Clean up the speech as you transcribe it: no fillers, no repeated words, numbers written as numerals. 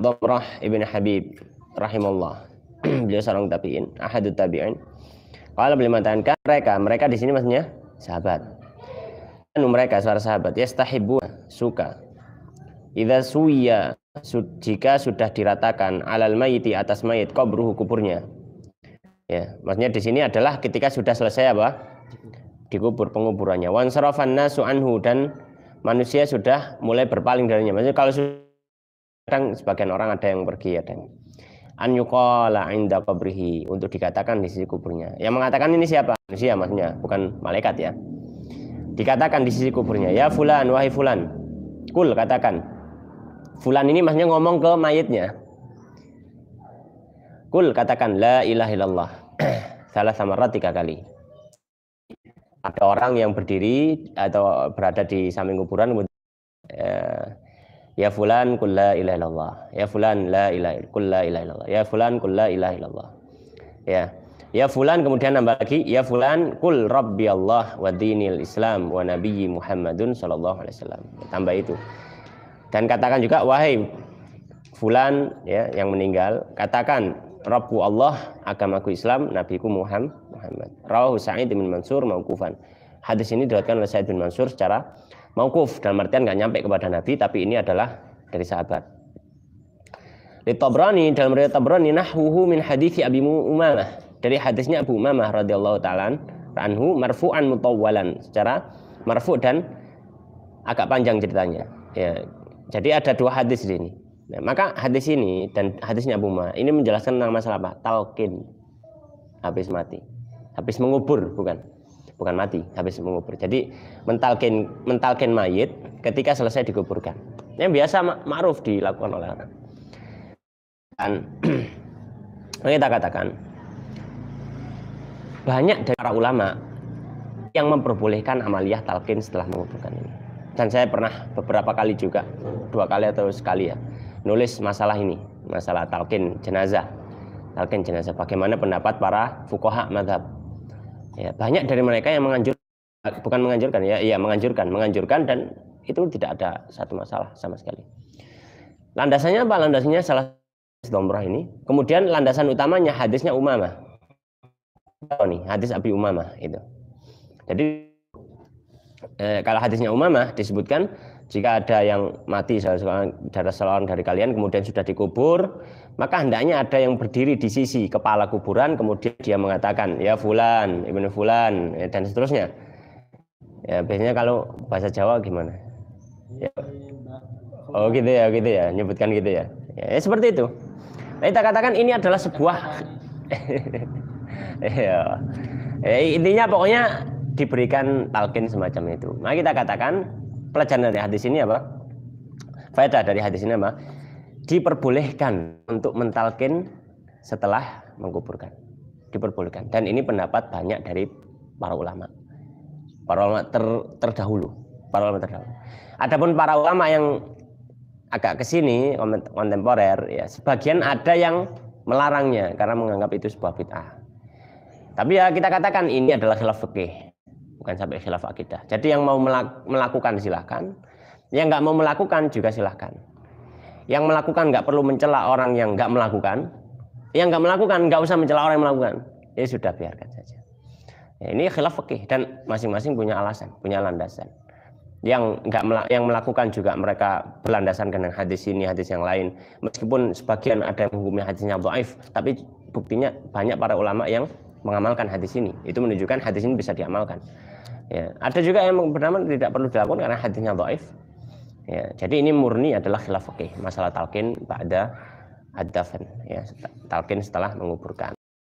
Damrah ibn Habib rahimahullah. Beliau seorang tabi'in, ahadut tabi'in. Kalau beliau mengatakan mereka di sini maksudnya sahabat. Mereka suara sahabat yastahibbu suka. Idza suwiya jika sudah diratakan alal mayiti atas mayit qabruhu kuburnya. Ya, maksudnya di sini adalah ketika sudah selesai apa? Dikubur penguburannya. Wan sarafan nasu anhu dan manusia sudah mulai berpaling darinya. Maksudnya kalau kadang sebagian orang ada yang pergi ada yang an yuqala inda qabrihi untuk dikatakan di sisi kuburnya. Yang mengatakan ini siapa? Manusia maksudnya, bukan malaikat ya. Dikatakan di sisi kuburnya, ya fulan wahai fulan. Kul katakan. Fulan ini maksudnya ngomong ke mayitnya. Kul katakan la ilaha illallah. Salah samarat 3 kali. Ada orang yang berdiri atau berada di samping kuburan ya fulan kul la ilaha illallah. Ya fulan la ilaha kul la ilaha illallah. Ya fulan kul la ilaha illallah. Ya fulan kemudian nambah lagi ya fulan kul rabbi Allah wa dinil Islam wa nabiyyi Muhammadun sallallahu alaihi wasallam. Tambah itu. Dan katakan juga wahai fulan ya yang meninggal, katakan Rabbu Allah, agamaku Islam, nabiku Muhammad. Rawahu Sa'id bin Mansur mauqufan. Hadis ini diriwayatkan oleh Sa'id bin Mansur secara mauquf, dalam artian nggak nyampe kepada Nabi, tapi ini adalah dari sahabat. Di Tabrani, dalam riwayat Tabrani nahwuhu min hadits Abi Umamah, dari hadisnya Abu Umamah radhiyallahu taala anhu marfu'an mutawwalan, secara marfu' dan agak panjang ceritanya. Ya. Jadi ada 2 hadis di sini. Nah, maka hadis ini dan hadisnya Abu Umamah ini menjelaskan tentang masalah apa? Talqin. Habis mati. Habis mengubur, bukan mati, habis mengubur. Jadi mentalkin mayit ketika selesai dikuburkan. Yang biasa ma'ruf dilakukan oleh orang. Dan kita katakan banyak dari para ulama yang memperbolehkan amaliyah talqin setelah menguburkan ini. Dan saya pernah beberapa kali juga, 2 kali atau sekali ya, nulis masalah ini, masalah talqin jenazah. Talqin jenazah, bagaimana pendapat para fuqaha mazhab. Ya, banyak dari mereka yang menganjurkan dan itu tidak ada satu masalah sama sekali. Landasannya apa? Landasannya salah Domrah ini. Kemudian landasan utamanya hadisnya Umamah. Nih, hadis Abi Umamah itu. Jadi kalau hadisnya Umamah disebutkan jika ada yang mati salah seorang dari kalian kemudian sudah dikubur, maka hendaknya ada yang berdiri di sisi kepala kuburan kemudian dia mengatakan ya fulan, ibnu fulan dan seterusnya. Ya biasanya kalau bahasa Jawa gimana? Ya. Oh gitu ya, nyebutkan gitu ya. Ya seperti itu. Nah, kita katakan ini adalah sebuah ya. Intinya pokoknya diberikan talqin semacam itu. Maka kita katakan pelajaran dari hadis ini apa? Faedah dari hadis ini apa? Diperbolehkan untuk mentalqin setelah menguburkan. Diperbolehkan. Dan ini pendapat banyak dari para ulama. Para ulama terdahulu. Adapun para ulama yang agak kesini kontemporer ya, sebagian ada yang melarangnya karena menganggap itu sebuah bid'ah. Tapi ya kita katakan ini adalah khilaf fikih, bukan sampai khilaf akidah. Jadi yang mau melakukan silahkan, yang nggak mau melakukan juga silahkan. Yang melakukan nggak perlu mencela orang yang nggak melakukan, yang nggak melakukan nggak usah mencela orang yang melakukan. Ya sudah biarkan saja. Ya, ini khilaf fikih dan masing-masing punya alasan, punya landasan. Yang melakukan juga mereka berlandasan dengan hadis ini, hadis yang lain. Meskipun sebagian ada yang menghukumi hadisnya dhaif, tapi buktinya banyak para ulama yang mengamalkan hadis ini. Itu menunjukkan hadis ini bisa diamalkan. Ya, ada juga yang bernama tidak perlu dilakukan karena hadisnya dhaif. Ya, jadi ini murni adalah khilaf fikih, masalah talqin ba'da ad-dafn, ya, talqin setelah menguburkan.